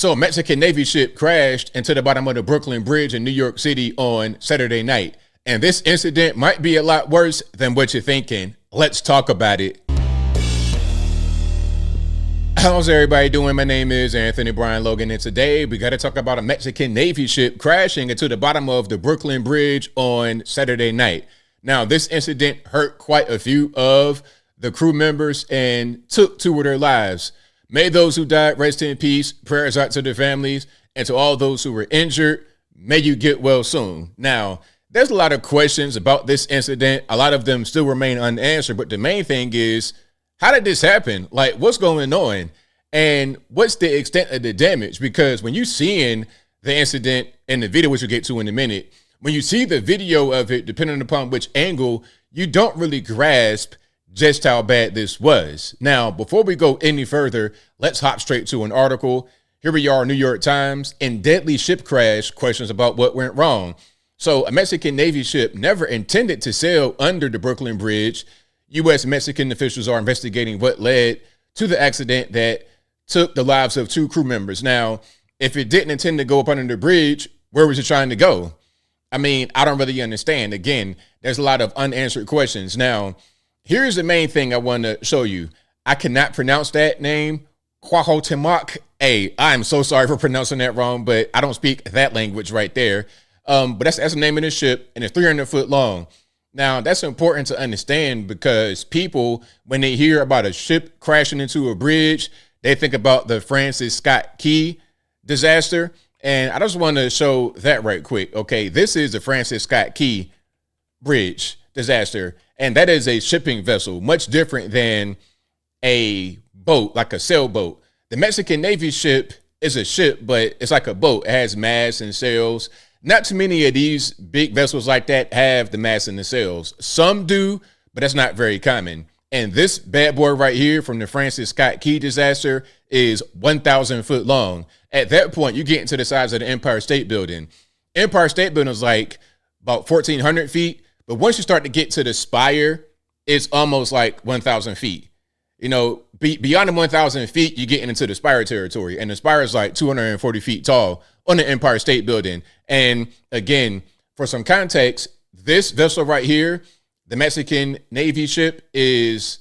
So a Mexican Navy ship crashed into the bottom of the Brooklyn Bridge in New York City on Saturday night. And this incident might be a lot worse than what you're thinking. Let's talk about it. How's everybody doing? My name is Anthony Brian Logan, and today we got to talk about a Mexican Navy ship crashing into the bottom of the Brooklyn Bridge on Saturday night. Now, this incident hurt quite a few of the crew members and took two of their lives. May those who died rest in peace. Prayers out to their families, and to all those who were injured, may you get well soon. Now, there's a lot of questions about this incident. A lot of them still remain unanswered, but the main thing is, how did this happen? Like, what's going on? And what's the extent of the damage? Because when you're seeing the incident in the video, which we'll get to in a minute, when you see the video of it, depending upon which angle, you don't really grasp just how bad this was. Now, before we go any further, let's hop straight to an article. Here we are, New York Times. In deadly ship crash, questions about what went wrong. So a Mexican Navy ship never intended to sail under the Brooklyn Bridge. U.S. Mexican officials are investigating what led to the accident that took the lives of two crew members. Now, if it didn't intend to go up under the bridge, where was it trying to go? I mean, I don't really understand. Again, there's a lot of unanswered questions. Now, here's the main thing I want to show you. I cannot pronounce that name, Cuauhtémoc. Hey, I'm so sorry for pronouncing that wrong, but I don't speak that language right there. But that's the name of the ship, and it's 300 foot long. Now, that's important to understand because people, when they hear about a ship crashing into a bridge, they think about the Francis Scott Key disaster. And I just want to show that right quick. Okay, this is the Francis Scott Key bridge disaster. And that is a shipping vessel, much different than a boat, like a sailboat. The Mexican Navy ship is a ship, but it's like a boat. It has masts and sails. Not too many of these big vessels like that have the masts and the sails. Some do, but that's not very common. And this bad boy right here from the Francis Scott Key disaster is 1,000 foot long. At that point, you get into the size of the Empire State Building. Empire State Building is like about 1,400 feet. But once you start to get to the spire, it's almost like 1,000 feet. You know, beyond the 1,000 feet, you're getting into the spire territory. And the spire is like 240 feet tall on the Empire State Building. And again, for some context, this vessel right here, the Mexican Navy ship, is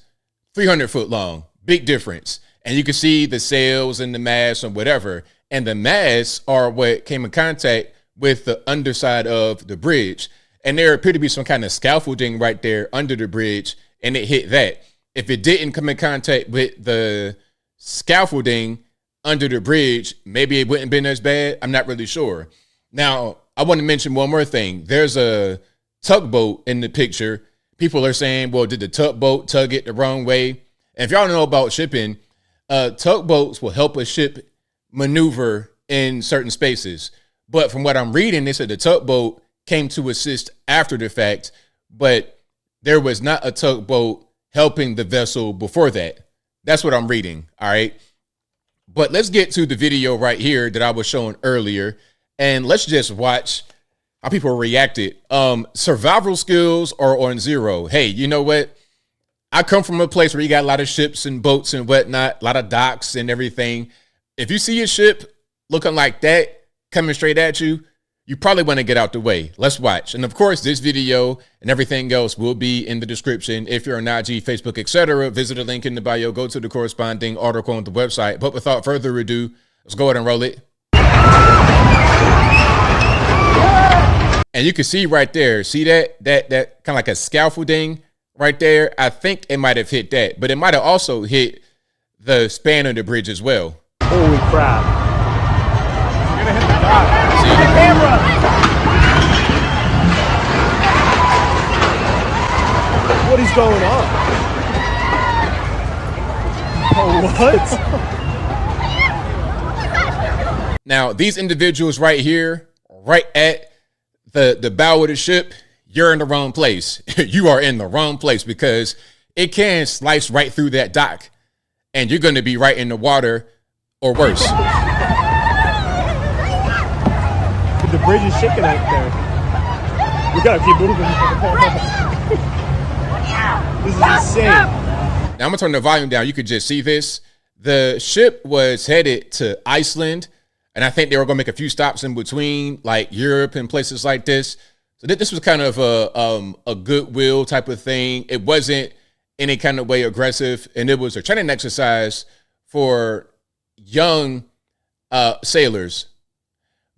300 foot long. Big difference. And you can see the sails and the masts and whatever. And the masts are what came in contact with the underside of the bridge. And there appeared to be some kind of scaffolding right there under the bridge, and it hit that. If it didn't come in contact with the scaffolding under the bridge, maybe it wouldn't have been as bad. I'm not really sure. Now, I want to mention one more thing. There's a tugboat in the picture. People are saying, well, did the tugboat tug it the wrong way? And if y'all don't know about shipping, tugboats will help a ship maneuver in certain spaces. But from what I'm reading, they said the tugboat came to assist after the fact, but there was not a tugboat helping the vessel before that. That's what I'm reading. All right. But let's get to the video right here that I was showing earlier, and let's just watch how people reacted. Survival skills are on zero. Hey, you know what? I come from a place where you got a lot of ships and boats and whatnot, a lot of docks and everything. If you see a ship looking like that coming straight at you, you probably want to get out the way. Let's watch. And of course, this video and everything else will be in the description. If you're on IG, Facebook, etc., visit the link in the bio, go to the corresponding article on the website. But without further ado, let's go ahead and roll it. And you can see right there, see that kind of like a scaffolding right there. I think it might have hit that, but it might have also hit the span of the bridge as well. Holy crap. You're gonna hit the dock. See? The camera. What is going on? Oh, what? Now, these individuals right here, right at the bow of the ship, you're in the wrong place. You are in the wrong place because it can slice right through that dock and you're going to be right in the water or worse. The bridge is shaking out there. We gotta keep moving. This is insane. Now I'm gonna turn the volume down. You could just see this. The ship was headed to Iceland. And I think they were going to make a few stops in between, like Europe and places like this. So this was kind of a goodwill type of thing. It wasn't any kind of way aggressive, and it was a training exercise for young sailors.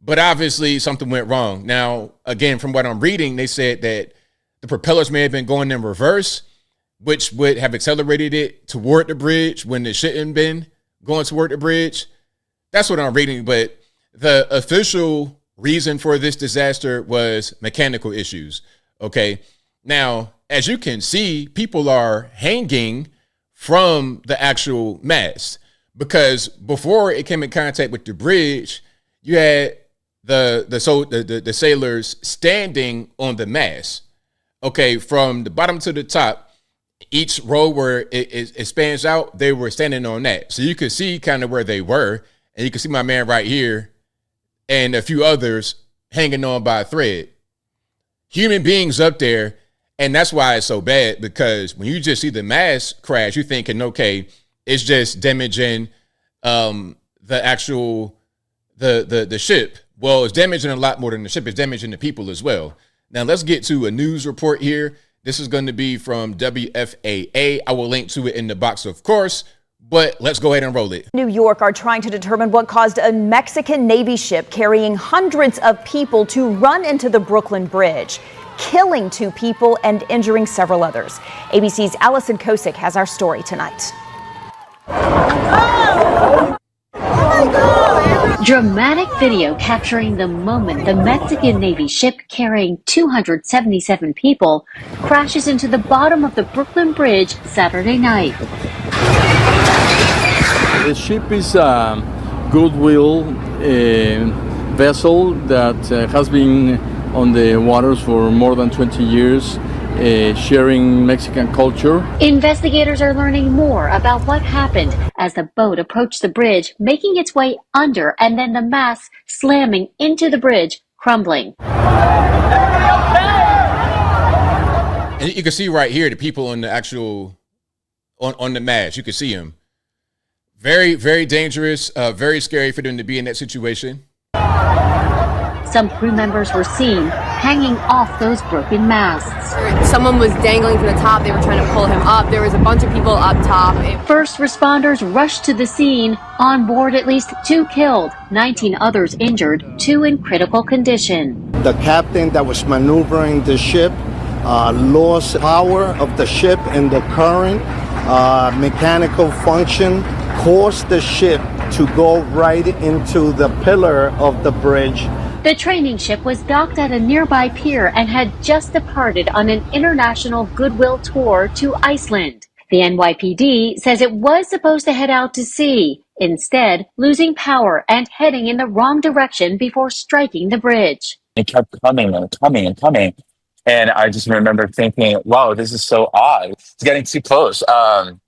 But obviously something went wrong. Now, again, from what I'm reading, they said that the propellers may have been going in reverse, which would have accelerated it toward the bridge when it shouldn't have been going toward the bridge. That's what I'm reading. But the official reason for this disaster was mechanical issues. Okay. Now, as you can see, people are hanging from the actual mast, because before it came in contact with the bridge, you had the sailors standing on the mast. Okay, from the bottom to the top, each row where it spans out, they were standing on that. So you could see kind of where they were, and you can see my man right here and a few others hanging on by a thread. Human beings up there, and that's why it's so bad, because when you just see the mast crash, you're thinking, okay, it's just damaging the actual the ship. Well, it's damaging a lot more than the ship. It's damaging the people as well. Now, let's get to a news report here. This is going to be from WFAA. I will link to it in the box, of course, but let's go ahead and roll it. New York are trying to determine what caused a Mexican Navy ship carrying hundreds of people to run into the Brooklyn Bridge, killing 2 people and injuring several others. ABC's Allison Kosick has our story tonight. Dramatic video capturing the moment the Mexican Navy ship carrying 277 people crashes into the bottom of the Brooklyn Bridge Saturday night. The ship is a goodwill vessel that has been on the waters for more than 20 years, sharing Mexican culture. Investigators are learning more about what happened as the boat approached the bridge, making its way under, and then the mast slamming into the bridge, crumbling. And you can see right here the people on the actual on the mast. You can see them. Very, very dangerous. Very scary for them to be in that situation. Some crew members were seen hanging off those broken masts. Someone was dangling from the top. They were trying to pull him up. There was a bunch of people up top. First responders rushed to the scene. On board, at least 2 killed, 19 others injured, 2 in critical condition. The captain that was maneuvering the ship lost power of the ship, and the current mechanical function caused the ship to go right into the pillar of the bridge. The training ship was docked at a nearby pier and had just departed on an international goodwill tour to Iceland. The NYPD says it was supposed to head out to sea, instead losing power and heading in the wrong direction before striking the bridge. It kept coming and coming and coming. And I just remember thinking, wow, this is so odd. It's getting too close. And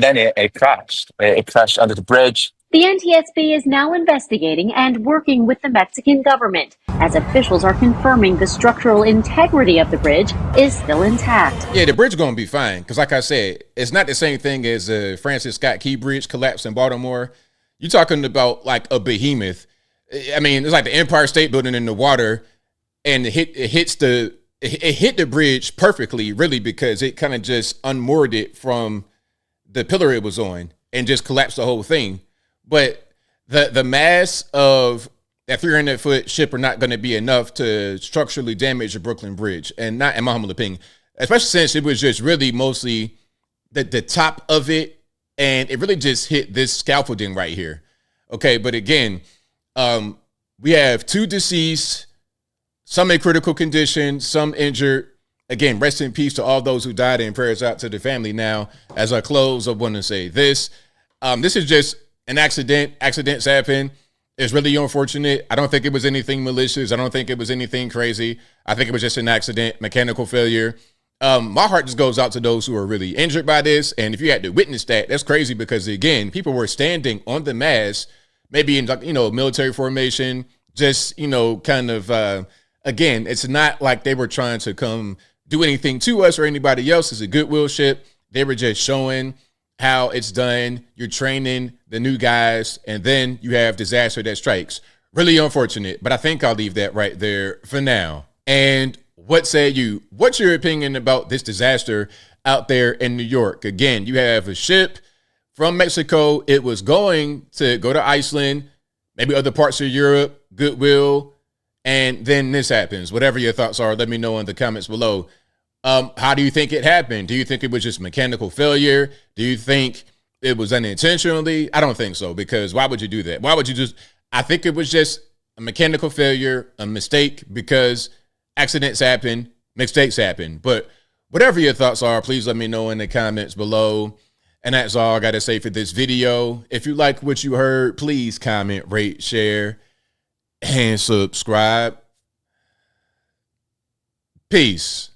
then it crashed. It crashed under the bridge. The NTSB is now investigating and working with the Mexican government as officials are confirming the structural integrity of the bridge is still intact. Yeah, the bridge is going to be fine, because like I said, it's not the same thing as Francis Scott Key Bridge collapsed in Baltimore. You're talking about like a behemoth. I mean, it's like the Empire State Building in the water, and it hit the bridge perfectly, really, because it kind of just unmoored it from the pillar it was on and just collapsed the whole thing. But the mass of that 300-foot ship are not going to be enough to structurally damage the Brooklyn Bridge, and not in my humble opinion, especially since it was just really mostly the top of it, and it really just hit this scaffolding right here. Okay, but again, we have 2 deceased, some in critical condition, some injured. Again, rest in peace to all those who died, and prayers out to the family. Now, as I close, I want to say this. This is just an accident. Accidents happen. It's really unfortunate. I don't think it was anything malicious. I don't think it was anything crazy. I think it was just an accident, mechanical failure. My heart just goes out to those who are really injured by this. And if you had to witness that, that's crazy, because again, people were standing on the mast, maybe in, military formation, just, kind of, again, it's not like they were trying to come do anything to us or anybody else. It's a goodwill ship. They were just showing how it's done. You're training the new guys, and then you have disaster that strikes. Really unfortunate, but I think I'll leave that right there for now. And what say you? What's your opinion about this disaster out there in New York? Again, you have a ship from Mexico. It was going to go to Iceland, maybe other parts of Europe, goodwill, and then this happens. Whatever your thoughts are, let me know in the comments below. How do you think it happened? Do you think it was just mechanical failure? Do you think it was unintentionally? I don't think so, because why would you do that? Why would you just... I think it was just a mechanical failure, a mistake, because accidents happen, mistakes happen. But whatever your thoughts are, please let me know in the comments below. And that's all I got to say for this video. If you like what you heard, please comment, rate, share, and subscribe. Peace.